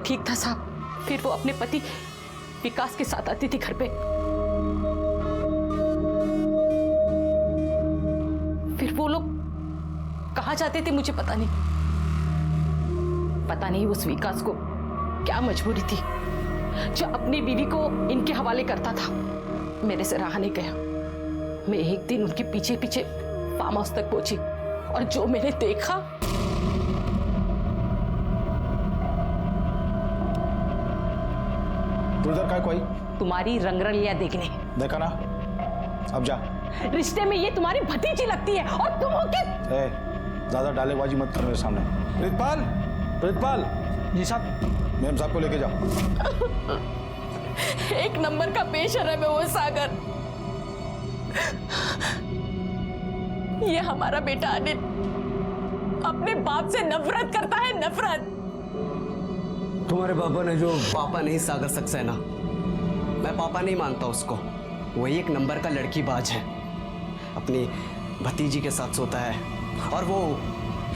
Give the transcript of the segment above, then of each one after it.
ठीक था साहब, फिर वो अपने पति विकास के साथ आती थी घर पे। फिर वो लोग कहाँ जाते थे मुझे पता नहीं। पता नहीं उस विकास को क्या मजबूरी थी जो अपनी बीवी को इनके हवाले करता था। मेरे से रहा नहीं गया। मैं एक दिन उनके पीछे पीछे फार्म हाउस तक पहुंची और जो मैंने देखा, तू इधर का कोई तुम्हारी रंगरलिया देखने। देखा ना, अब जा। रिश्ते में ये तुम्हारी भतीजी लगती है और तुम हो कि ज्यादा डालेबाजी मत कर मेरे सामने। प्रीतपाल, प्रीतपाल। जी साहब। मेम साहब को लेके जाओ। एक नंबर का बेशर्म है वो सागर। ये हमारा बेटा अनिल अपने बाप से नफरत करता है, नफरत। तुम्हारे पापा ने जो पापा नहीं सागर सक्सेना, मैं पापा नहीं मानता उसको। वही एक नंबर का लड़कीबाज है, अपनी भतीजी के साथ सोता है और वो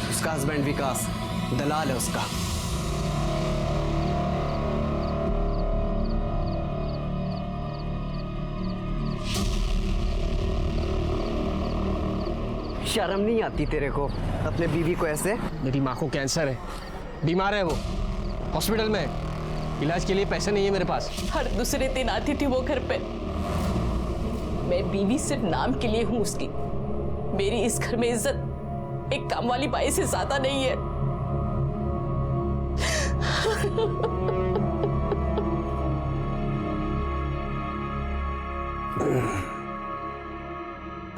उसका हस्बैंड विकास दलाल है उसका। शर्म नहीं आती तेरे को अपने बीवी को ऐसे? मेरी माँ को कैंसर है, बीमार है, वो हॉस्पिटल में है। इलाज के लिए पैसे नहीं है मेरे पास। हर दूसरे दिन आती थी वो घर पे। मैं बीवी सिर्फ नाम के लिए हूं उसकी। मेरी इस घर में इज्जत एक काम वाली बाई से ज्यादा नहीं है।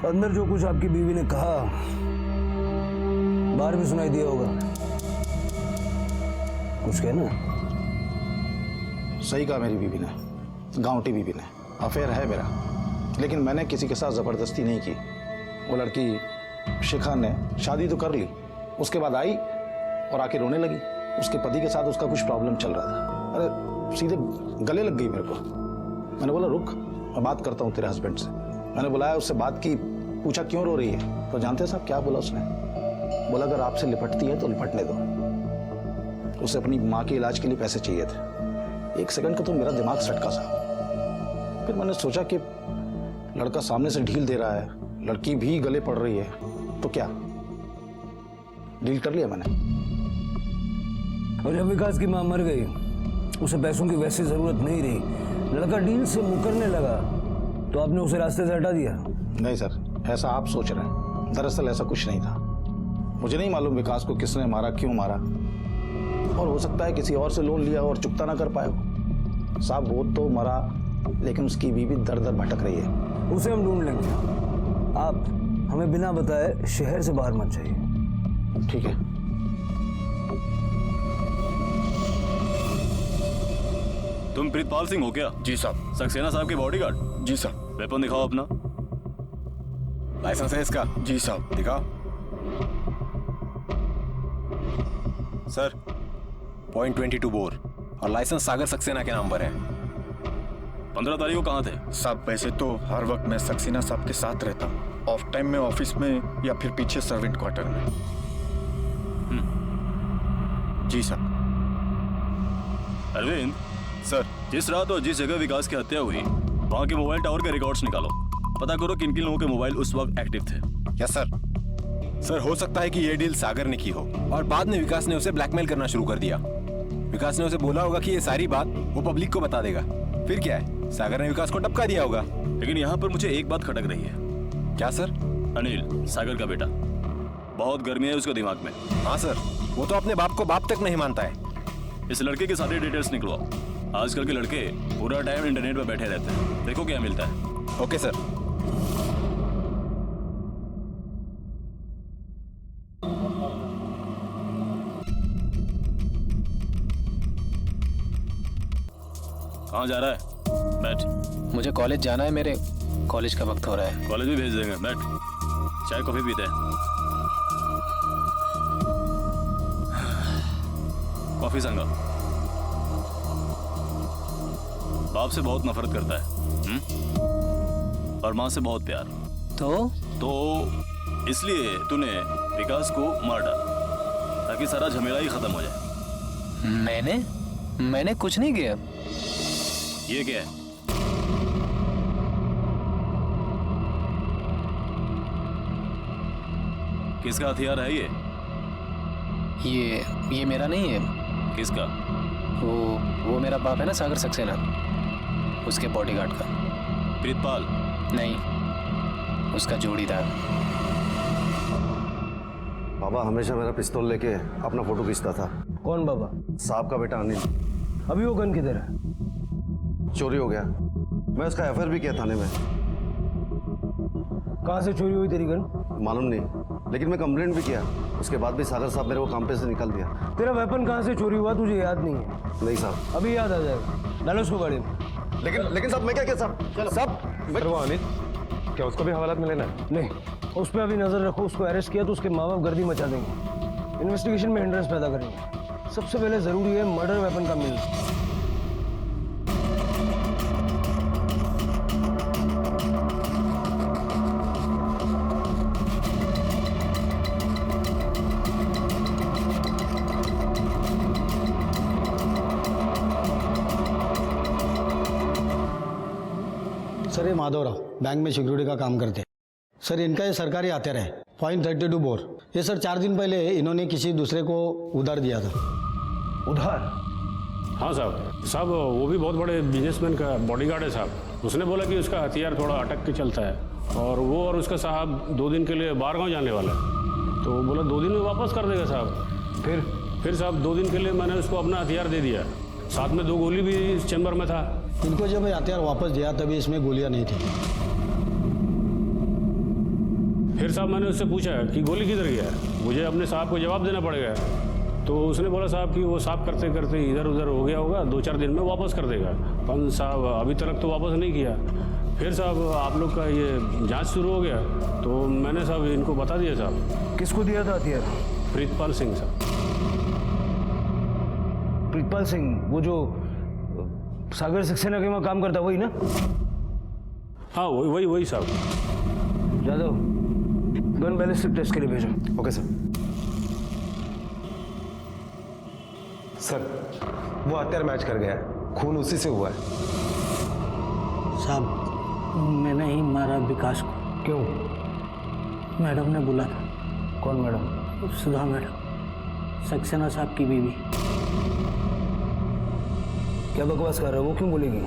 अंदर जो कुछ आपकी बीवी ने कहा बाहर भी सुनाई दिया होगा। कुछ कहना? सही कहा मेरी बीवी ने, गांवटी बीवी ने। अफेयर है मेरा, लेकिन मैंने किसी के साथ जबरदस्ती नहीं की। वो लड़की शिखा ने शादी तो कर ली, उसके बाद आई और आके रोने लगी। उसके पति के साथ उसका कुछ प्रॉब्लम चल रहा था। अरे सीधे गले लग गई मेरे को। मैंने बोला रुक, मैं बात करता हूँ तेरे हस्बैंड से। मैंने बुलाया, उससे बात की, पूछा क्यों रो रही है। तो जानते हैं साहब क्या बोला उसने? बोला अगर आपसे लिपटती है तो लिपटने दो। उसे अपनी माँ के इलाज के लिए पैसे चाहिए थे। एक सेकंड का तो मेरा दिमाग सटका साहब। फिर मैंने सोचा कि लड़का सामने से ढील दे रहा है, लड़की भी गले पड़ रही है, तो क्या डील कर लिया मैंने। और जब विकास की माँ मर गई, उसे पैसों की वैसी जरूरत नहीं रही, लड़का डील से मुकरने लगा, तो आपने उसे रास्ते से हटा दिया? नहीं सर, ऐसा आप सोच रहे हैं। दरअसल ऐसा कुछ नहीं था। मुझे नहीं मालूम विकास को किसने मारा, क्यों मारा, और हो सकता है किसी और से लोन लिया और चुकता ना कर पाए हो। साहब वो तो मरा, लेकिन उसकी बीवी दर दर भटक रही है। उसे हम ढूंढ लेंगे। आप हमें बिना बताए शहर से बाहर मत जाइए। ठीक है। तुम प्रीतपाल सिंह हो क्या? जी साहब। सक्सेना साहब के बॉडीगार्ड? जी साहब। वेपन दिखाओ अपना। लाइसेंस है इसका? जी साहब। दिखाओ सर। .22 बोर और लाइसेंस सागर सक्सेना के नाम पर है। 15 तारीख को कहाँ थे? साहब वैसे तो हर वक्त मैं सक्सेना साहब के साथ रहता हूँ, ऑफ टाइम में ऑफिस में या फिर पीछे सर्वेंट क्वार्टर में। जी साहब। अरविंद सर। जिस रात और जिस जगह विकास की हत्या हुई, वहाँ के मोबाइल टावर के रिकॉर्ड्स निकालो। पता करो किन किन लोगों के मोबाइल उस वक्त एक्टिव थे। Yes sir. सर हो सकता है कि ये डील सागर ने की हो और बाद में विकास ने उसे ब्लैकमेल करना शुरू कर दिया। विकास ने उसे बोला होगा कि ये सारी बात वो पब्लिक को बता देगा। फिर क्या है, सागर ने विकास को टपका दिया होगा। लेकिन यहाँ पर मुझे एक बात खटक रही है। क्या सर? अनिल, सागर का बेटा, बहुत गर्मी है उसके दिमाग में। हाँ सर, वो तो अपने बाप को बाप तक नहीं मानता है। इस लड़के की सारी डिटेल्स निकलवाओ। आजकल के लड़के पूरा टाइम इंटरनेट पर बैठे रहते हैं, देखो क्या मिलता है। Okay sir. कहाँ जा रहा है? बैठ। मुझे कॉलेज जाना है, मेरे कॉलेज का वक्त हो रहा है। कॉलेज भी भेज देंगे, बैठ। चाय कॉफी पीते हैं। कॉफी संगा। बाप से बहुत नफरत करता है और माँ से बहुत प्यार। तो इसलिए तूने विकास को मार डाला ताकि सारा झमेला ही खत्म हो जाए। मैंने? मैंने कुछ नहीं किया। ये क्या है? किसका हथियार है ये? ये मेरा नहीं है। किसका? वो मेरा बाप है ना, सागर सक्सेना, उसके बॉडीगार्ड का। प्रीतपाल? नहीं, उसका जोड़ीदार। बाबा हमेशा मेरा पिस्तौल लेके अपना फोटो खींचता था। कौन बाबा? साहब का बेटा अनिल। अभी वो गन किधर है? चोरी हो गया। मैं उसका एफआईआर भी किया थाने में। कहाँ से चोरी हुई तेरी गन? मालूम नहीं, लेकिन मैं कंप्लेंट भी किया। उसके बाद भी सागर साहब मेरे को काम पे से निकाल दिया। तेरा वेपन कहाँ से चोरी हुआ तुझे याद नहीं है? नहीं साहब। अभी याद आ जाएगा। डालो उसको गाड़ी में। लेकिन साहब मैं क्या किया साहब? साहब वो अनिल, क्या उसको भी हवालात में लेना है? नहीं, उस पर अभी नजर रखो। उसको अरेस्ट किया तो उसके माँ बाप गर्दी मचा देंगे, इन्वेस्टिगेशन में हिंड्रेंस पैदा करेंगे। सबसे पहले जरूरी है मर्डर वेपन का मिलना। सर ये माधवराव बैंक में सिक्योरिटी का काम करते हैं। सर इनका ये सरकारी हथियार है .32 बोर। ये सर 4 दिन पहले इन्होंने किसी दूसरे को उधार दिया था। उधार? हाँ साहब वो भी बहुत बड़े बिजनेसमैन का बॉडीगार्ड है साहब। उसने बोला कि उसका हथियार थोड़ा अटक के चलता है और वो और उसका साहब 2 दिन के लिए बाहर गाँव जाने वाला है, तो बोला 2 दिन में वापस कर देगा साहब। फिर साहब 2 दिन के लिए मैंने उसको अपना हथियार दे दिया, साथ में 2 गोली भी इस चैम्बर में था। इनको जब हथियार वापस दिया तभी इसमें गोलियां नहीं थी। फिर साहब मैंने उससे पूछा कि गोली किधर गया, मुझे अपने साहब को जवाब देना पड़ेगा। तो उसने बोला साहब कि वो साफ करते करते इधर उधर हो गया होगा, 2-4 दिन में वापस कर देगा। पर साहब अभी तक तो वापस नहीं किया। फिर साहब आप लोग का ये जांच शुरू हो गया तो मैंने साहब इनको बता दिया साहब। किसको दिया था हथियार? प्रीतपाल सिंह साहब। प्रीतपाल सिंह, वो जो सागर सक्सेना के वहाँ काम करता वही ना? हाँ वही साहब। जादव, गन बैलिस्टिक टेस्ट के लिए भेजो। Okay sir. सर वो हथियार मैच कर गया है, खून उसी से हुआ है। साहब मैंने ही मारा विकास को। क्यों? मैडम ने बोला था। कौन मैडम? सुधा मैडम, सक्सेना साहब की बीवी। क्या बकवास कर रहा है? वो क्यों बोलेगी?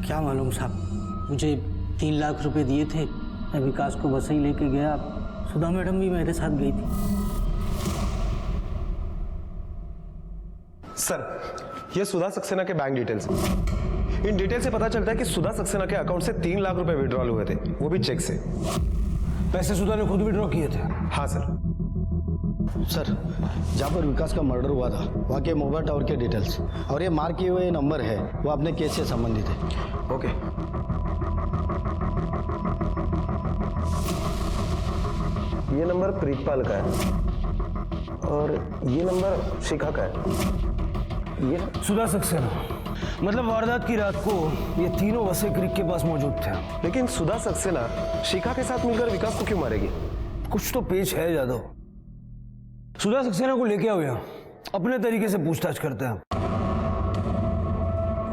क्या मालूम साहब, मुझे 3 लाख रुपए दिए थे, मैं विकास को बस ही लेके गया। सुधा मैडम भी मेरे साथ गई थी। सर ये सुधा सक्सेना के बैंक डिटेल्स हैं। इन डिटेल से पता चलता है कि सुधा सक्सेना के अकाउंट से 3 लाख रुपए विड्रॉल हुए थे, वो भी चेक से। पैसे सुधा ने खुद विड्रॉ किए थे? हाँ सर। सर जहाँ पर विकास का मर्डर हुआ था वहाँ के मोबाइल टावर के डिटेल्स और ये मार्क किए हुए नंबर है वो अपने केस से संबंधित है। ओके। ये नंबर प्रीतपाल का है और ये नंबर शिखा का है। ये सुधा सक्सेना, मतलब वारदात की रात को ये तीनों वसे क्रिक के पास मौजूद थे। लेकिन सुधा सक्सेना शिखा के साथ मिलकर विकास को क्यों मारेगी? कुछ तो पेच है जादव। सुधा सक्सेना को लेके आओ यहाँ, अपने तरीके से पूछताछ करते हैं।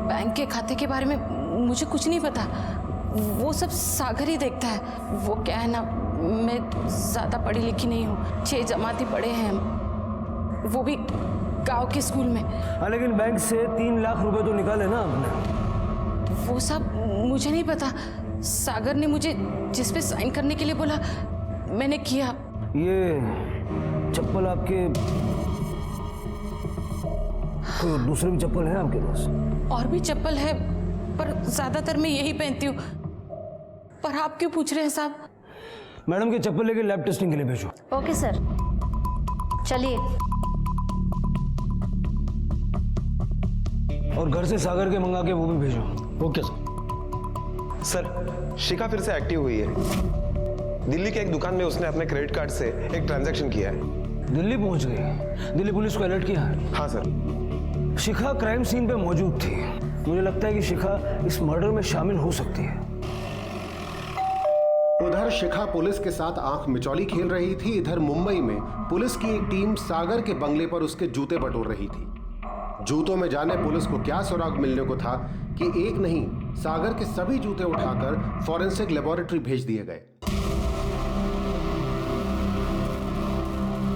बैंक के खाते के बारे में मुझे कुछ नहीं पता, वो सब सागर ही देखता है। वो क्या है ना, मैं ज़्यादा पढ़ी लिखी नहीं हूँ, 6 जमाती पढ़े हैं हम, वो भी गांव के स्कूल में। हाँ लेकिन बैंक से 3 लाख रुपए तो निकाले ना आपने। वो सब मुझे नहीं पता, सागर ने मुझे जिस पे साइन करने के लिए बोला मैंने किया। ये चप्पल आपके, कोई दूसरे भी चप्पल है आपके पास? और भी चप्पल है पर ज्यादातर मैं यही पहनती हूँ। पर आप क्यों पूछ रहे हैं साहब? मैडम के चप्पल लेके लैब टेस्टिंग के लिए भेजो। ओके सर, चलिए। और घर से सागर के मंगा के वो भी भेजो। Okay sir. सर शिखा फिर से एक्टिव हुई है। दिल्ली के एक दुकान में उसने अपने क्रेडिट कार्ड से एक ट्रांजैक्शन किया है। दिल्ली पहुंच गई? दिल्ली पुलिस को अलर्ट किया? हाँ सर। शिखा क्राइम सीन पे मौजूद थी। मुझे लगता है कि शिखा इस मर्डर में शामिल हो सकती है। उधर शिखा पुलिस के साथ आंख मिचौली खेल रही थी, इधर मुंबई में पुलिस की एक टीम सागर के बंगले पर उसके जूते बटोर रही थी। जूतों में जाने पुलिस को क्या सुराग मिलने को था कि एक नहीं सागर के सभी जूते उठाकर फॉरेंसिक लेबोरेटरी भेज दिए गए।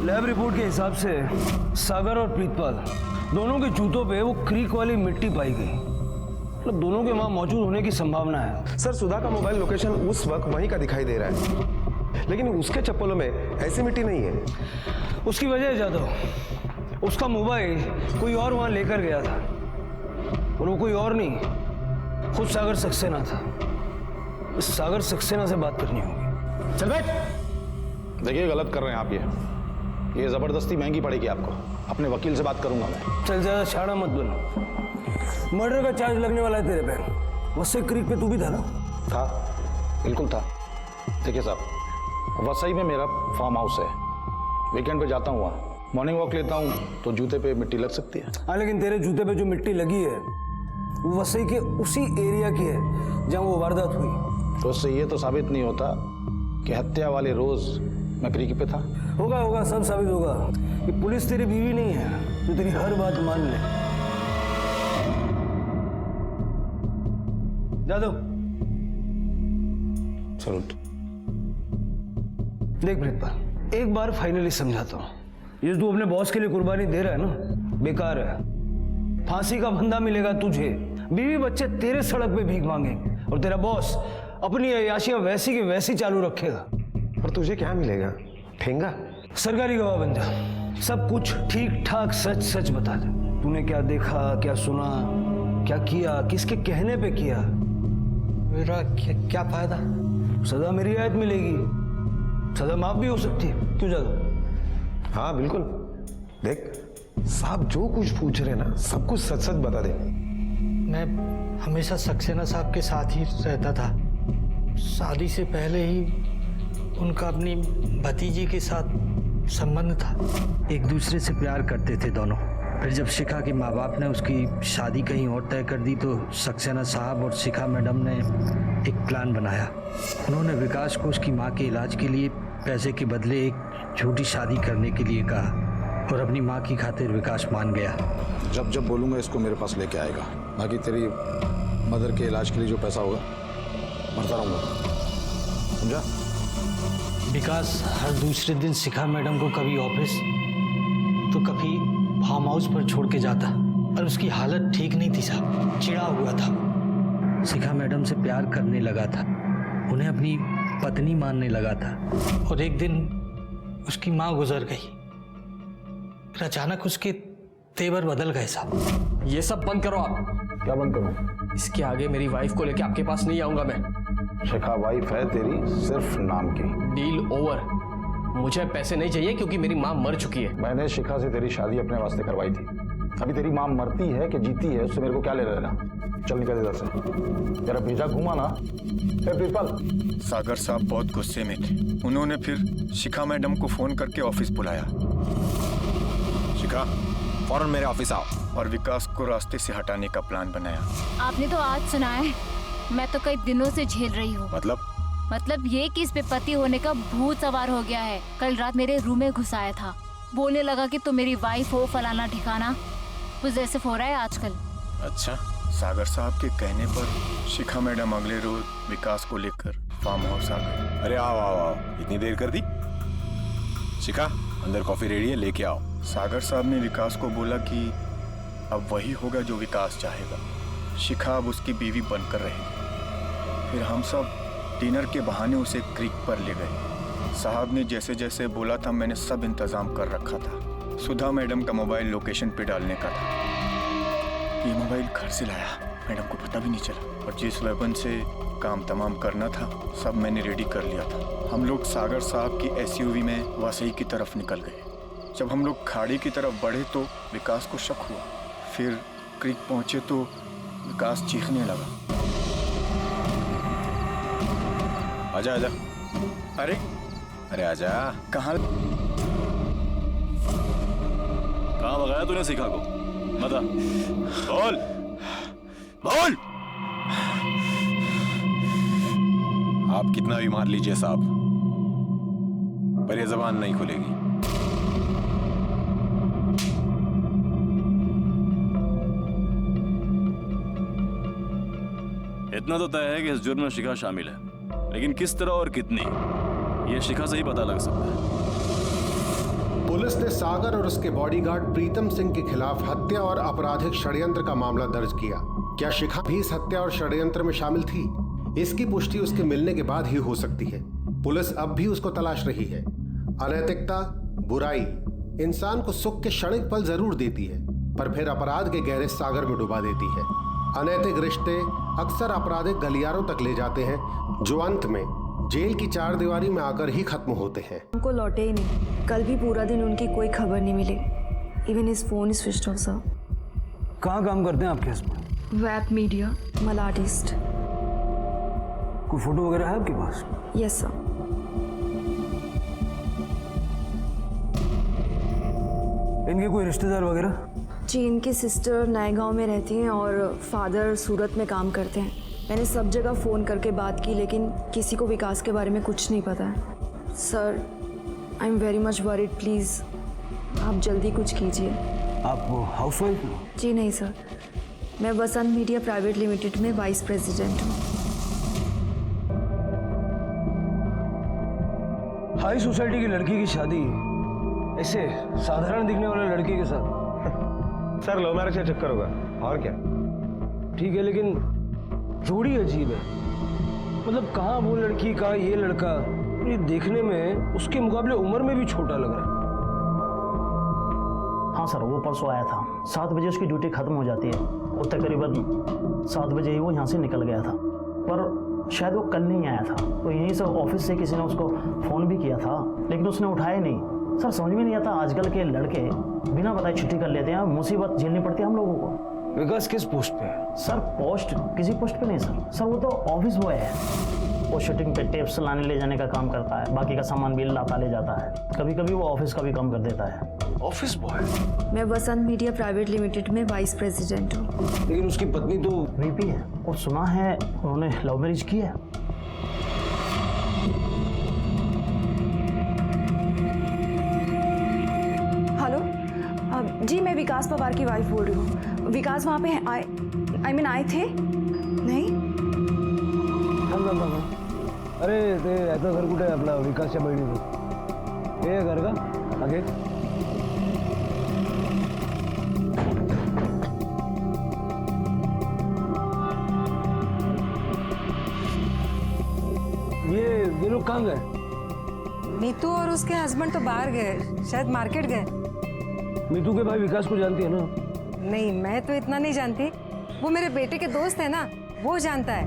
लैब रिपोर्ट के हिसाब से सागर और प्रीतपाल दोनों के जूतों पे वो क्रीक वाली मिट्टी पाई गई। मतलब दोनों के वहां मौजूद होने की संभावना है। सर सुधा का मोबाइल लोकेशन उस वक्त वहीं का दिखाई दे रहा है, लेकिन उसके चप्पलों में ऐसी मिट्टी नहीं है। उसकी वजह है जादव, उसका मोबाइल कोई और वहां लेकर गया था और वो कोई और नहीं, खुद सागर सक्सेना था। इस सागर सक्सेना से बात करनी होगी। चल बैठ। देखिए गलत कर रहे हैं आप। ये जबरदस्ती महंगी पड़ेगी आपको। अपने वकील से बात करूंगा मैं। चल ज्यादा छाड़ा मत बनो। मर्डर का चार्ज लगने वाला है तेरे पे। वसई क्रीक पे तू भी था ना? था, बिल्कुल था। देखिए साहब, वसई में मेरा फार्म हाउस है। वीकेंड पे जाता हूँ वहाँ, मॉर्निंग वॉक लेता हूँ, तो जूते पे मिट्टी लग सकती है। हाँ, लेकिन तेरे जूते पे जो मिट्टी लगी है वो वसई के उसी एरिया की है जहाँ वो वारदात हुई। तो उससे ये तो साबित नहीं होता कि हत्या वाले रोज मैं क्रीक पे था। होगा होगा, सब साबित होगा कि पुलिस तेरी बीवी नहीं है जो तेरी हर बात मान ले। जादव सलूट। देख प्रीतपाल, एक बार फाइनली समझाता हूँ, ये तू अपने बॉस के लिए कुर्बानी दे रहा है ना, बेकार है। फांसी का फंदा मिलेगा तुझे, बीवी बच्चे तेरे सड़क पे भीख मांगेंगे और तेरा बॉस अपनी अय्याशियां वैसी की वैसी चालू रखेगा। और तुझे क्या मिलेगा? ठेंगा? सरकारी गवाह बन जा, सब कुछ ठीक ठाक सच सच बता दे। तूने क्या देखा, क्या सुना, क्या किया, किसके कहने पे किया। मेरा क्या फायदा? सजा मेरी रियायत मिलेगी, सजा माफ भी हो सकती है। क्यों जादव? हाँ बिल्कुल। देख साहब, जो कुछ पूछ रहे ना सब कुछ सच सच बता दे। मैं हमेशा सक्सेना साहब के साथ ही रहता था। शादी से पहले ही उनका अपनी भतीजी के साथ संबंध था। एक दूसरे से प्यार करते थे दोनों। फिर जब शिखा के माँ बाप ने उसकी शादी कहीं और तय कर दी तो सक्सेना साहब और शिखा मैडम ने एक प्लान बनाया। उन्होंने विकास को उसकी माँ के इलाज के लिए पैसे के बदले एक छोटी शादी करने के लिए कहा और अपनी माँ की खातिर विकास मान गया। जब जब बोलूँगा इसको मेरे पास लेके आएगा। बाकी तेरी मदर के इलाज के लिए जो पैसा होगा भरता रहूँगा, समझा? विकास हर दूसरे दिन शिखा मैडम को कभी ऑफिस तो कभी फार्म हाउस पर छोड़ के जाता और उसकी हालत ठीक नहीं थी साहब, चिढ़ा हुआ था। शिखा मैडम से प्यार करने लगा था, उन्हें अपनी पत्नी मानने लगा था और एक दिन उसकी माँ गुजर गई। फिर अचानक उसके तेवर बदल गए साहब। ये सब बंद करो आप। क्या बंद करूं? इसके आगे मेरी वाइफ को लेके आपके पास नहीं आऊंगा मैं। शिखा वाइफ है तेरी, सिर्फ नाम की। Deal over. मुझे पैसे नहीं चाहिए क्योंकि मेरी माँ मर चुकी है। मैंने शिखा से तेरी शादी अपने वास्ते करवाई थी। अभी तेरी माँ मरती है कि जीती है उससे मेरे को क्या ले लेना। चल निकल इधर से, तेरा भेजा घुमा ना। प्रीतपाल। सागर साहब बहुत गुस्से में थे। उन्होंने फिर शिखा मैडम को फोन करके ऑफिस बुलाया। शिखा, फौरन मेरे ऑफिस आओ। और विकास को रास्ते से हटाने का प्लान बनाया। आपने तो आज सुना है, मैं तो कई दिनों से झेल रही हूँ। मतलब ये कि इस पे पति होने का भूत सवार हो गया है। कल रात मेरे रूम में घुस आया था, बोलने लगा कि तुम मेरी वाइफ हो, फलाना ठिकाना। पोजेसिव हो रहा है आजकल। अच्छा। सागर साहब के कहने पर शिखा मैडम अगले रोज विकास को लेकर फार्म हाउस आ गए। अरे आओ आओ आओ, इतनी देर कर दी? शिखा, अंदर कॉफी रेडी है, लेके आओ। सागर साहब ने विकास को बोला कि अब वही होगा जो विकास चाहेगा। शिखा अब उसकी बीवी बनकर रहेगी। फिर हम सब डिनर के बहाने उसे क्रीक पर ले गए। साहब ने जैसे जैसे बोला था मैंने सब इंतजाम कर रखा था। सुधा मैडम का मोबाइल लोकेशन पे डालने का था। ये मोबाइल घर से लाया, मैडम को पता भी नहीं चला। और जिस वेपन से काम तमाम करना था सब मैंने रेडी कर लिया था। हम लोग सागर साहब की एसयूवी में वसई की तरफ निकल गए। जब हम लोग खाड़ी की तरफ बढ़े तो विकास को शक हुआ। फिर क्रीक पहुंचे तो विकास चीखने लगा। आजा आजा। अरे आजा। कहाँ भगाया तूने शिखा को? बता। बोल बोल। आप कितना भी मार लीजिए साहब, पर ये जबान नहीं खुलेगी। इतना तो तय है कि इस जुर्म में शिखा शामिल है, लेकिन किस तरह और कितनी, ये शिखा से ही पता लग सकता है। पुलिस ने सागर और उसके बॉडीगार्ड प्रीतम सिंह के खिलाफ हत्या और आपराधिक षड्यंत्र का मामला दर्ज किया। क्या शिखा भी इस हत्या और षड्यंत्र में शामिल थी? इसकी पुष्टि उसके मिलने के बाद ही हो सकती है। पुलिस अब भी उसको तलाश रही है। अनैतिकता, बुराई इंसान को सुख के क्षणिक पल जरूर देती है, पर फिर अपराध के गहरे सागर में डुबा देती है। अनैतिक रिश्ते अक्सर आपराधिक गलियारों तक ले जाते हैं, जो अंत में जेल की चारदीवारी में आकर ही खत्म होते हैं। उनको लौटे ही नहीं। कल भी पूरा दिन उनकी कोई खबर नहीं मिली। Even his phone is switched off sir. कहाँ काम करते हैं आपके husband? Web media, Malad east. कोई फोटो वगैरह है आपके पास? Yes sir. इनके कोई रिश्तेदार वगैरह? जी, इनकी सिस्टर नए गांव में रहती हैं और फादर सूरत में काम करते हैं। मैंने सब जगह फ़ोन करके बात की, लेकिन किसी को विकास के बारे में कुछ नहीं पता है। Sir, I am very much worried. Please आप जल्दी कुछ कीजिए। आप हाउसवाइफ हो? जी नहीं सर, मैं वसंत मीडिया प्राइवेट लिमिटेड में वाइस प्रेसिडेंट हूँ। हाई सोसाइटी की लड़की की शादी ऐसे साधारण दिखने वाले लड़के के साथ? सर लव मैरिज का चक्कर होगा और क्या। ठीक है, लेकिन जोड़ी अजीब है। मतलब कहाँ वो लड़की, कहाँ ये लड़का। ये देखने में उसके मुकाबले उम्र में भी छोटा लग रहा है। हाँ सर, वो परसों आया था। 7 बजे उसकी ड्यूटी खत्म हो जाती है, और तकरीबन 7 बजे ही वो यहाँ से निकल गया था। पर शायद वो कल नहीं आया था, तो यहीं से ऑफिस से किसी ने उसको फ़ोन भी किया था, लेकिन उसने उठाया नहीं। सर समझ में नहीं आता, आजकल के लड़के बिना बताए छुट्टी कर लेते हैं, मुसीबत झेलनी पड़ती है हम लोगों को। विकास किस पोस्ट पे है? सर पोस्ट किसी पोस्ट पे नहीं सर। सर वो तो ऑफिस बॉय है। वो शूटिंग पे टेप्स लाने ले जाने का काम करता है, बाकी का सामान भी लाता ले जाता है। कभी कभी वो ऑफिस का भी काम कर देता है। Office boy? मैं वसंत मीडिया प्राइवेट लिमिटेड में वाइस प्रेसिडेंट हूँ। लेकिन उसकी पत्नी तो वीपी है, और सुना है उन्होंने लव मैरिज की है। जी, मैं विकास पवार की वाइफ बोल रही हूँ। विकास वहाँ पे आए थे? नहीं? अरे ते याचं घर कुठे आहे आपला विकासच्या बहिणीचं? हे घर का आगे? ये लोग कहाँ गए? नीतू और उसके हस्बैंड तो बाहर गए, शायद मार्केट गए। मीतू के भाई विकास को जानती है ना? नहीं, मैं तो इतना नहीं जानती। वो मेरे बेटे के दोस्त है ना, वो जानता है।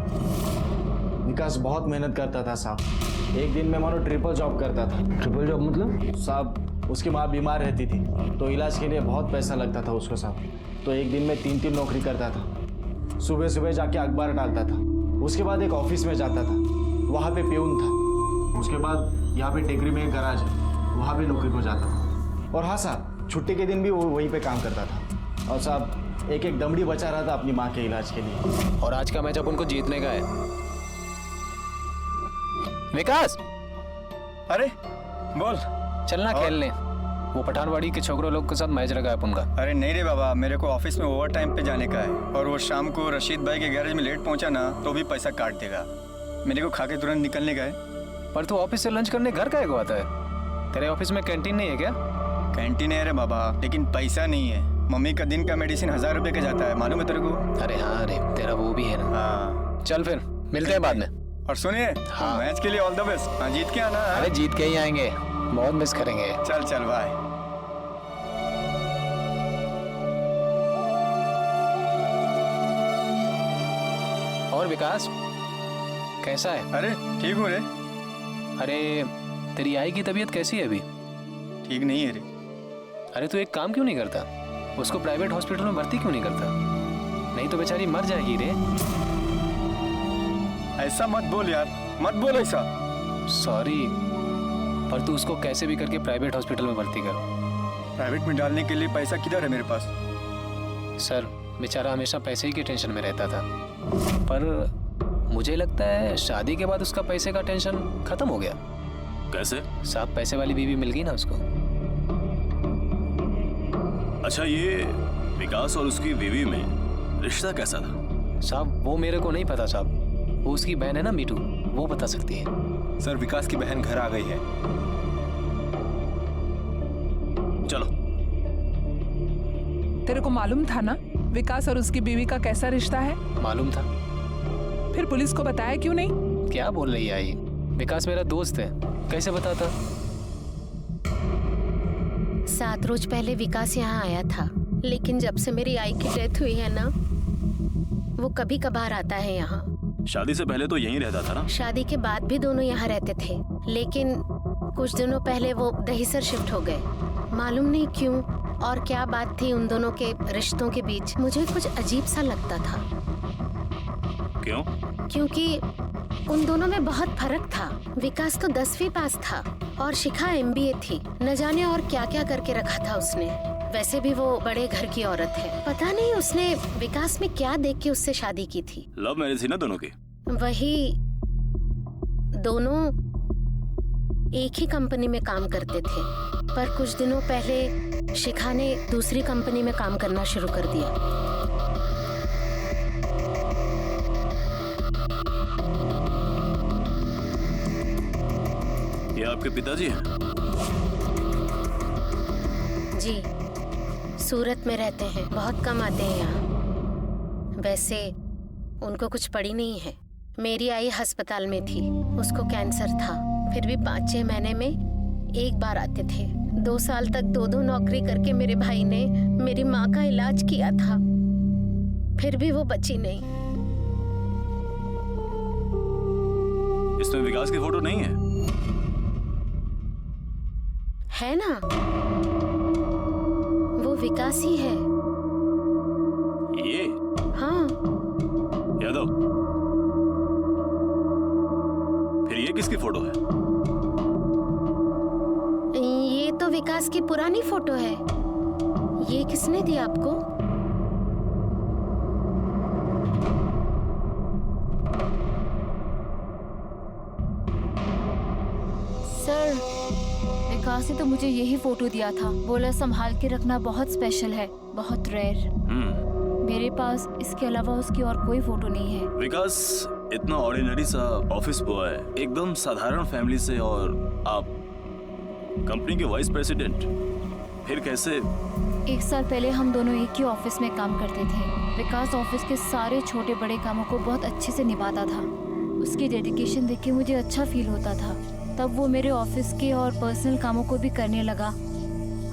विकास बहुत मेहनत करता था साहब। एक दिन में मानो ट्रिपल जॉब करता था। ट्रिपल जॉब मतलब? साहब उसकी माँ बीमार रहती थी, तो इलाज के लिए बहुत पैसा लगता था उसको साहब। तो एक दिन में 3-3 नौकरी करता था। सुबह सुबह जाके अखबार डालता था, उसके बाद एक ऑफिस में जाता था, वहाँ पे प्यून था। उसके बाद यहाँ पे टेकरी में एक गराज है, वहाँ भी नौकरी को जाता था। और हाँ साहब, छुट्टी के दिन भी वो वहीं पे काम करता था। और साहब एक दमड़ी बचा रहा था अपनी माँ के इलाज के लिए। और आज का मैच अपन को जीतने का है। विकास, अरे बोल। चलना खेलने। वो पठानवाड़ी के छोकरों लोग के साथ मैच रखा है अपन का। अरे नहीं रे बाबा, मेरे को ऑफिस में ओवर टाइम पे जाने का है, और वो शाम को रशीद भाई के गैरेज में लेट पहुंचा ना तो भी पैसा काट देगा। मेरे को खा के तुरंत निकलने का है। पर तू ऑफिस से लंच करने घर काहे को आता है? तेरे ऑफिस में कैंटीन नहीं है क्या? कैंटीन है रे बाबा, लेकिन पैसा नहीं है। मम्मी का दिन का मेडिसिन 1000 रुपए का जाता है, मालूम है तेरे को? अरे हाँ रे, तेरा वो भी है ना। हाँ चल फिर मिलते हैं बाद में। और सुनिए, हाँ। मैच के लिए ऑल द बेस्ट। हाँ, जीत के आना। अरे जीत के ही आएंगे, बहुत मिस करेंगे। चल चल बाय। और विकास कैसा है? अरे ठीक हूँ रे। अरे तेरी आई की तबीयत कैसी है अभी? ठीक नहीं है रे। अरे तू एक काम क्यों नहीं करता, उसको प्राइवेट हॉस्पिटल में भर्ती क्यों नहीं करता? नहीं तो बेचारी मर जाएगी रे। ऐसा मत बोल यार, मत बोल ऐसा। सॉरी, पर तू उसको कैसे भी करके प्राइवेट हॉस्पिटल में भर्ती कर। प्राइवेट में डालने के लिए पैसा किधर है मेरे पास? सर बेचारा हमेशा पैसे ही की टेंशन में रहता था, पर मुझे लगता है शादी के बाद उसका पैसे का टेंशन खत्म हो गया। कैसे? साहब पैसे वाली बीवी मिल गई ना उसको। अच्छा, ये विकास और उसकी बीवी में रिश्ता कैसा था? साहब वो मेरे को नहीं पता साहब, वो उसकी बहन है ना मीठू, वो बता सकती है। सर विकास की बहन घर आ गई है। चलो। तेरे को मालूम था ना विकास और उसकी बीवी का कैसा रिश्ता है? मालूम था। फिर पुलिस को बताया क्यों नहीं? क्या बोल रही है आई? विकास मेरा दोस्त है, कैसे बताता? 7 रोज पहले विकास यहाँ आया था, लेकिन जब से मेरी आई की डेथ हुई है ना, वो कभी कभार आता है यहाँ। शादी से पहले तो यहीं रहता था ना? शादी के बाद भी दोनों यहाँ रहते थे, लेकिन कुछ दिनों पहले वो दहीसर शिफ्ट हो गए। मालूम नहीं क्यों और क्या बात थी उन दोनों के रिश्तों के बीच, मुझे कुछ अजीब सा लगता था। क्यों? क्योंकि उन दोनों में बहुत फर्क था। विकास तो 10वीं पास था और शिखा MBA थी। न जाने और क्या क्या करके रखा था उसने। वैसे भी वो बड़े घर की औरत है। पता नहीं उसने विकास में क्या देख के उससे शादी की थी। लव मैरिज थी ना दोनों की? वही, दोनों एक ही कंपनी में काम करते थे, पर कुछ दिनों पहले शिखा ने दूसरी कंपनी में काम करना शुरू कर दिया। ये आपके पिताजी हैं? जी, सूरत में रहते हैं, बहुत कम आते हैं यहाँ। वैसे उनको कुछ पड़ी नहीं है। मेरी आई अस्पताल में थी, उसको कैंसर था, फिर भी 5-6 महीने में एक बार आते थे। 2 साल तक 2-2 नौकरी करके मेरे भाई ने मेरी माँ का इलाज किया था, फिर भी वो बची नहीं। इसमें विकास की फोटो नहीं है? है ना, वो विकास ही है। ये? हाँ। यादव, फिर ये किसकी फोटो है? ये तो विकास की पुरानी फोटो है। ये किसने दी आपको? सर, विकास ने तो मुझे यही फोटो दिया था। बोला संभाल के रखना, बहुत स्पेशल है, बहुत रेयर। मेरे पास इसके अलावा उसकी और कोई फोटो नहीं है। विकास इतना ऑर्डिनरी सा ऑफिस बॉय है, एकदम साधारण फैमिली से, और आप कंपनी के वाइस प्रेसिडेंट, फिर कैसे? 1 साल पहले हम दोनों एक ही ऑफिस में काम करते थे। विकास ऑफिस के सारे छोटे बड़े कामों को बहुत अच्छे से निभाता था। उसकी डेडिकेशन देख के मुझे अच्छा फील होता था। तब वो मेरे ऑफिस के और पर्सनल कामों को भी करने लगा।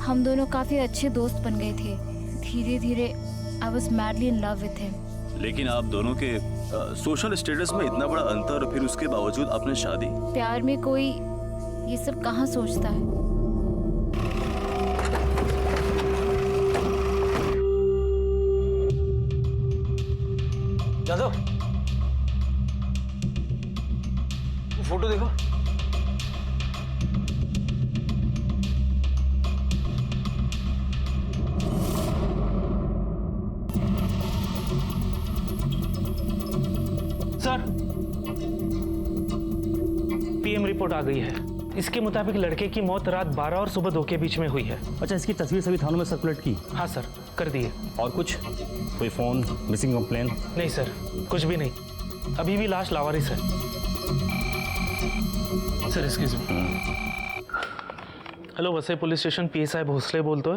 हम दोनों काफ़ी अच्छे दोस्त बन गए थे। धीरे धीरे I was madly in love with him. लेकिन आप दोनों के सोशल स्टेटस में इतना बड़ा अंतर, और फिर उसके बावजूद आपने शादी? प्यार में कोई ये सब कहाँ सोचता है। यादव, फोटो देखो। सर, PM रिपोर्ट आ गई है। इसके मुताबिक लड़के की मौत रात 12 और सुबह 2 के बीच में हुई है। अच्छा, इसकी तस्वीर सभी थानों में सर्कुलेट की? हाँ सर, कर दिए। और कुछ? कोई फोन, मिसिंग कंप्लेन? नहीं सर, कुछ भी नहीं। अभी भी लाश लावारिस है। Sir, excuse me. Hello, Vasai police station PSI Bhosale बोलते है।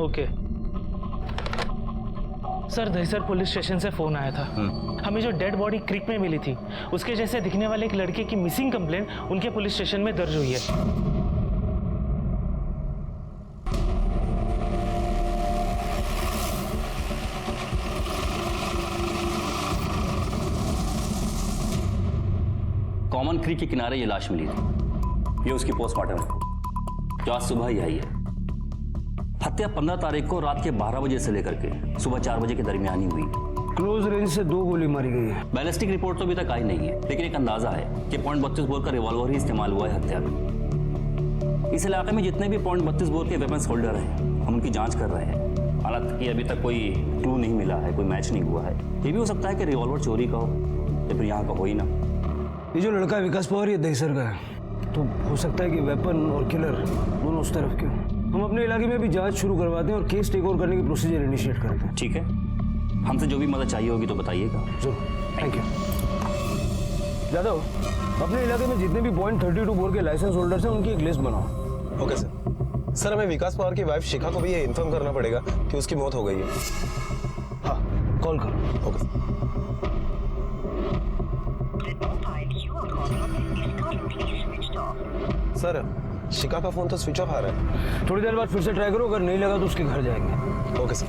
Okay sir, Dahisar police station से फोन आया था। हमें जो डेड बॉडी क्रीक में मिली थी, उसके जैसे दिखने वाले एक लड़के की मिसिंग कंप्लेंट उनके पुलिस स्टेशन में दर्ज हुई है। कॉमन क्रीक के किनारे ये लाश मिली थी। ये उसकी पोस्टमार्टम है, जो आज सुबह ही आई है। हत्या 15 तारीख को रात के 12 बजे से लेकर के सुबह 4 बजे के दरमियान ही हुई। क्लोज रेंज से 2 गोली मारी गई है। बैलिस्टिक रिपोर्ट तो अभी तक आई नहीं है, लेकिन एक अंदाजा है कि .32 बोर का रिवॉल्वर ही इस्तेमाल हुआ है हत्या में। इस इलाके में जितने भी .32 बोर के वेपन्स होल्डर हैं, हम उनकी जांच कर रहे हैं। हालांकि अभी तक कोई क्लू नहीं मिला है, कोई मैच नहीं हुआ है। ये भी हो सकता है कि रिवॉल्वर चोरी का हो या फिर यहाँ का हो ही ना। ये जो लड़का विकास पवार ये दहीसर का है, तो हो सकता है कि वेपन और किलर दोनों उस तरफ के हो। हम अपने इलाके में भी जांच शुरू करवाते हैं और केस टेक ओवर करने की प्रोसीजर इनिशिएट करते हैं। ठीक है, हमसे जो भी मदद चाहिए होगी तो बताइएगा। जरूर, थैंक यू। यादव, अपने इलाके में जितने भी .32 बोर के लाइसेंस होल्डर्स हैं उनकी एक लिस्ट बनाओ। Okay sir. सर, हमें विकास पवार की वाइफ शिखा को भी ये इन्फॉर्म करना पड़ेगा कि उसकी मौत हो गई है। हाँ, कॉल करो। Okay sir. शिखा का फोन तो स्विच ऑफ आ रहा है। थोड़ी देर बाद फिर से ट्राई करो, अगर नहीं लगा तो उसके घर जाएंगे। Okay sir.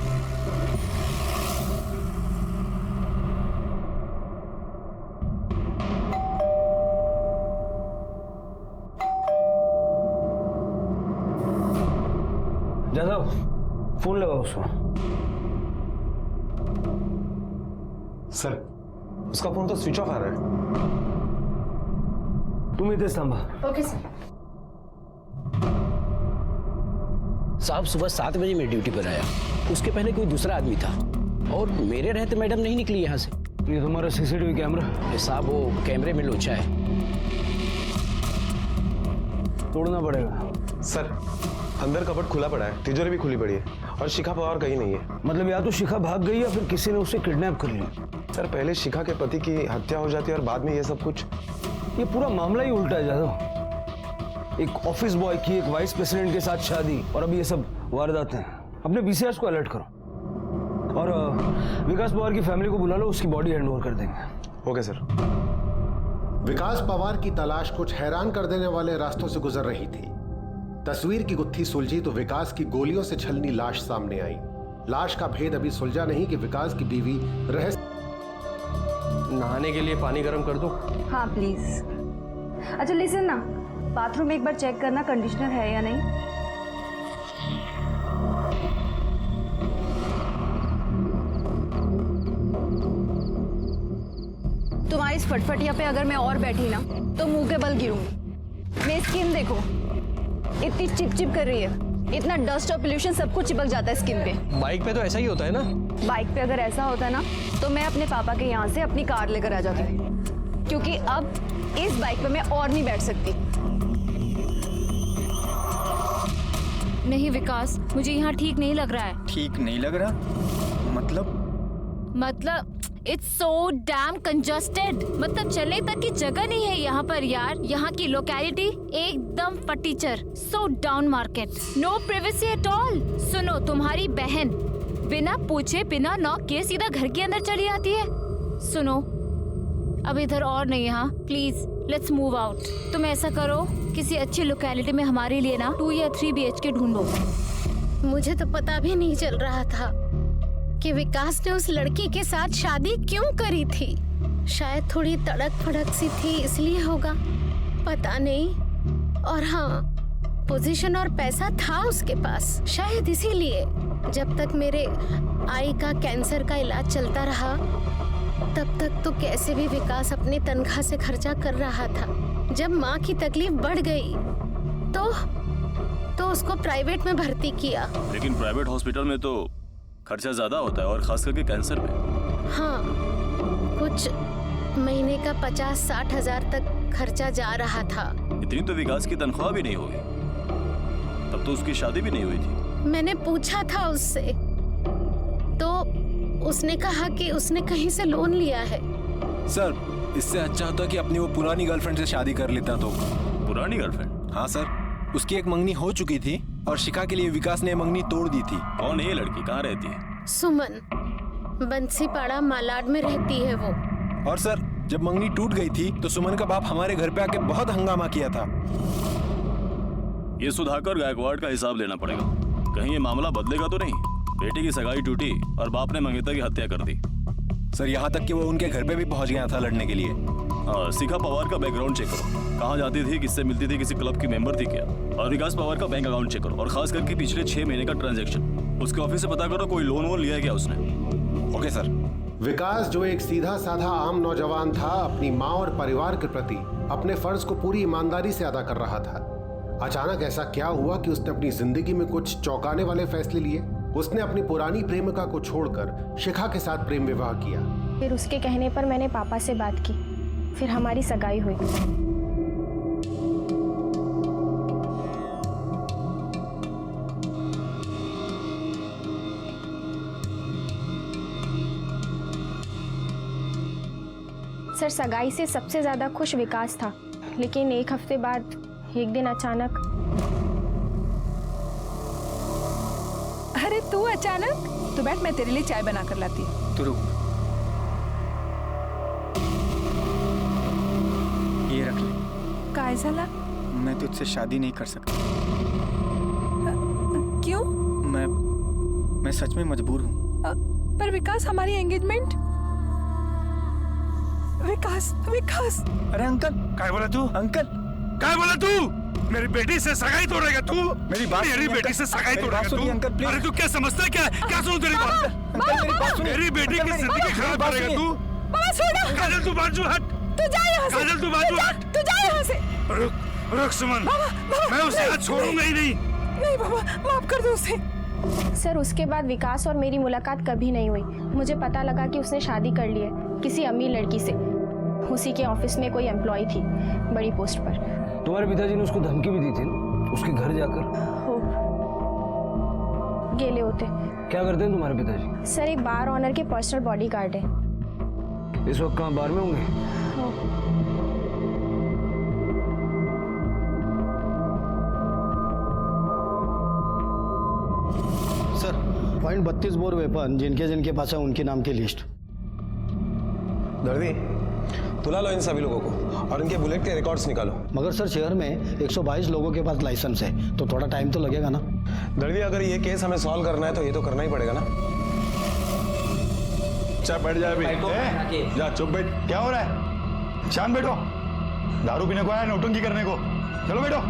जादव, फोन लगाओ उसको। सर, उसका फोन तो स्विच ऑफ आ रहा है। तुम इधर थांबा। Okay sir. साहब, सुबह 7 बजे मैं ड्यूटी पर आया, उसके पहले कोई दूसरा आदमी था और मेरे रहते मैडम नहीं निकली यहाँ से। ये तुम्हारा सीसीटीवी कैमरा? साहब, वो कैमरे में लोचा है। तोड़ना पड़ेगा। सर, अंदर कपबोर्ड खुला पड़ा है, तिजोरी भी खुली पड़ी है और शिखा पवार कहीं नहीं है। मतलब या तो शिखा भाग गई या फिर किसी ने उसे किडनैप कर लिया। सर, पहले शिखा के पति की हत्या हो जाती है और बाद में ये सब कुछ। ये पूरा मामला ही उल्टा है जादव। एक ऑफिस बॉय की एक वाइस प्रेसिडेंट के साथ शादी और अभी ये सब वारदातें। अपने बीसीआरएस को अलर्ट करो और विकास पवार की फैमिली को बुला लो, उसकी बॉडी हैंड ओवर कर देंगे। Okay sir. विकास पवार की तलाश कुछ हैरान कर देने वाले रास्तों से गुजर रही थी। तस्वीर की गुत्थी सुलझी तो विकास की गोलियों से छलनी लाश सामने आई। लाश का भेद अभी सुलझा नहीं कि विकास की बीवी नहाने के लिए पानी गर्म कर दो? हाँ प्लीज। अच्छा लिसन ना, बाथरूम एक बार चेक करना कंडीशनर है या नहीं। तुम्हारी इस फटफटिया पे अगर मैं और बैठी ना तो मुंह के बल गिरूंगी। मेरी स्किन देखो, इतनी चिपचिप कर रही है। इतना डस्ट और पोल्यूशन सब कुछ चिपक जाता है स्किन पे। बाइक पे तो ऐसा ही होता है ना? बाइक पे अगर ऐसा होता ना तो मैं अपने पापा के यहाँ से अपनी कार लेकर आ जाती, क्योंकि अब इस बाइक पे मैं और नहीं बैठ सकती। नहीं विकास, मुझे यहाँ ठीक नहीं लग रहा है। ठीक नहीं लग रहा? मतलब इट्स सो डैम कंजस्टेड। मतलब चलने तक की जगह नहीं है यहाँ पर यार। यहाँ की लोकेलिटी एकदम फटीचर, so down market, no privacy at all. सुनो, तुम्हारी बहन बिना पूछे बिना नॉक किए सीधा घर के अंदर चली आती है। सुनो, अब इधर और नहीं, यहाँ प्लीज लेट्स मूव आउट। तुम ऐसा करो, किसी अच्छी लोकेलिटी में हमारे लिए ना 2 या 3 BHK ढूंढो। मुझे तो पता भी नहीं चल रहा था कि विकास ने उस लड़की के साथ शादी क्यों करी थी। शायद थोड़ी तड़क फड़क सी थी इसलिए होगा, पता नहीं। और हाँ, पोजीशन और पैसा था उसके पास, शायद इसीलिए जब तक मेरे आई का कैंसर का इलाज चलता रहा तब तक तो कैसे भी विकास अपनी तनख्वाह से खर्चा कर रहा था। जब माँ की तकलीफ बढ़ गई तो उसको प्राइवेट में भर्ती किया। लेकिन प्राइवेट हॉस्पिटल में तो खर्चा ज्यादा होता है और खास करके कैंसर में। हाँ, कुछ महीने का 50-60 हजार तक खर्चा जा रहा था। इतनी तो विकास की तनख्वाह भी नहीं होगी, तब तो उसकी शादी भी नहीं हुई थी। मैंने पूछा था उससे तो उसने कहा कि उसने कहीं से लोन लिया है। सर, इससे अच्छा होता कि अपनी वो पुरानी गर्लफ्रेंड से शादी कर लेता तो। पुरानी गर्लफ्रेंड? हाँ सर, उसकी एक मंगनी हो चुकी थी और शिखा के लिए विकास ने मंगनी तोड़ दी थी। कौन है ये लड़की, कहाँ रहती है? सुमन, बंसीपाड़ा मालाड में रहती है वो। और सर, जब मंगनी टूट गई थी तो सुमन का बाप हमारे घर पे आके बहुत हंगामा किया था। ये सुधाकर गायकवाड़ का हिसाब लेना पड़ेगा। कहीं ये मामला बदलेगा तो नहीं। बेटी की सगाई टूटी और बाप ने मंगेतर की हत्या कर दी। सर, यहाँ तक कि वो उनके घर पे भी पहुंच गया था लड़ने के लिए। शिखा पवार का बैकग्राउंड चेक करो, कहाँ जाती थी, किससे मिलती थी, किसी क्लब की मेंबर थी क्या। और विकास पवार का बैंक अकाउंट चेक करो और खास करके पिछले 6 महीने का ट्रांजैक्शन। उसके ऑफिस से पता करो कोई लोन वोन लिया क्या उसने। Okay sir. विकास, जो एक सीधा साधा आम नौजवान था, अपनी माँ और परिवार के प्रति अपने फर्ज को पूरी ईमानदारी से अदा कर रहा था। अचानक ऐसा क्या हुआ कि उसने अपनी जिंदगी में कुछ चौंकाने वाले फैसले लिए। उसने अपनी पुरानी प्रेमिका को छोड़कर शिखा के साथ प्रेम विवाह किया। फिर उसके कहने पर मैंने पापा से बात की, फिर हमारी सगाई हुई। सर सगाई से सबसे ज़्यादा खुश विकास था, लेकिन एक हफ्ते बाद एक दिन अचानक। अरे तू अचानक? तो बैठ, मैं तेरे लिए चाय बना कर लाती हूँ। तू रुक, ये रख ले। काय झाला? मैं तुझसे शादी नहीं कर सकता। क्यों? मैं सच में मजबूर हूँ। पर विकास, हमारी एंगेजमेंट। विकास, विकास। अरे अंकल, क्या बोला तू? अंकल, क्या बोला तू? मेरी बेटी से सगाई तोड़ेगा तू? मेरी बेटी से सगाई तोड़ेगा तू? अंकल, अरे तू क्या समझता है? क्या सुनूं तेरी बात? अंकल, मेरी बात सुन। मेरी बेटी की जिंदगी खराब करेगा तू? बाबा छोड़ो। काजल, तू बाजू हट। तू जा यहाँ से। काजल, तू बाजू हट। तू जा यहाँ से। रुक सुमन, मैं उसे आज छोड़ूंगा ही नहीं। नहीं बाबा, माफ कर दो उसे। सर उसके बाद विकास और मेरी मुलाकात कभी नहीं हुई। मुझे पता लगा कि उसने शादी कर ली है किसी अमीर लड़की से। उसी के ऑफिस में कोई एम्प्लॉय थी, बड़ी पोस्ट पर। तुम्हारे पिताजी ने उसको धमकी भी दी थी उसके घर जाकर? हो गेले होते। क्या करते हैं तुम्हारे पिताजी? सर एक बार ऑनर के पर्सनल बॉडीगार्ड है। इस वक्त कहाँ बार में होंगे? सर, .32 बोर वेपन जिनके जिनके पास है उनके नाम की लिस्ट। दर्दी, बुला लो इन सभी लोगों को और इनके बुलेट के रिकॉर्ड्स निकालो। मगर सर शहर में 122 लोगों के पास लाइसेंस है, तो थोड़ा टाइम तो लगेगा ना। दर्दी, अगर ये केस हमें सॉल्व करना है तो ये तो करना ही पड़ेगा ना। चाय बैठ जाए अभी। जा चुप बैठ। क्या हो रहा है? शांत बैठो। दारू पीने को आया, नौटंकी करने को? चलो बैठो।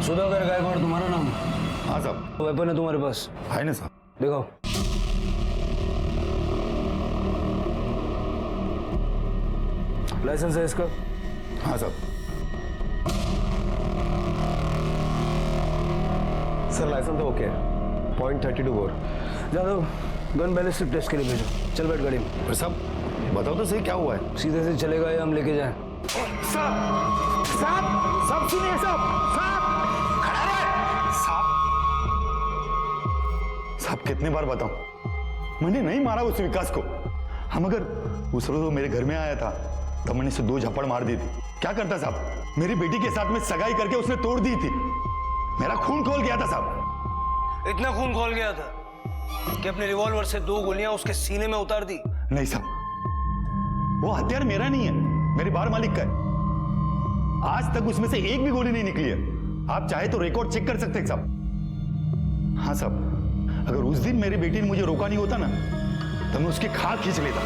सुधाकर गायकवाड़ तुम्हारा नाम? हाँ साहब। वेपन है तुम्हारे पास? है ना साहब। देखो। लाइसेंस है इसका? हाँ साहब। सर लाइसेंस तो ओके है। .32 bore. Jadhav, gun ballistic test के लिए भेजो। चल बैठ गाड़ी में। साहब बताओ तो सही, क्या हुआ है? सीधे से चलेगा या हम लेके जाएं? साहब सुनिए साहब, कितने बार बताऊं, मैंने नहीं मारा उस विकास को। हम अगर उस रोज वो मेरे घर में आया था तब मैंने उसे 2 झप्पड़ मार दी थी। क्या करता साहब? मेरी बेटी के साथ में सगाई करके उसने तोड़ दी थी। मेरा खून खोल गया था साहब। इतना खून खोल गया था कि अपने रिवॉल्वर से 2 गोलियां उसके सीने में उतार दी? नहीं साहब, वो हथियार मेरा नहीं है, मेरे बार मालिक का है। आज तक उसमें से एक भी गोली नहीं निकली है। आप चाहे तो रिकॉर्ड चेक कर सकते हैं साहब। हाँ साहब, अगर उस दिन मेरी बेटी ने मुझे रोका नहीं होता ना तो मैं उसकी खाल खींच लेता।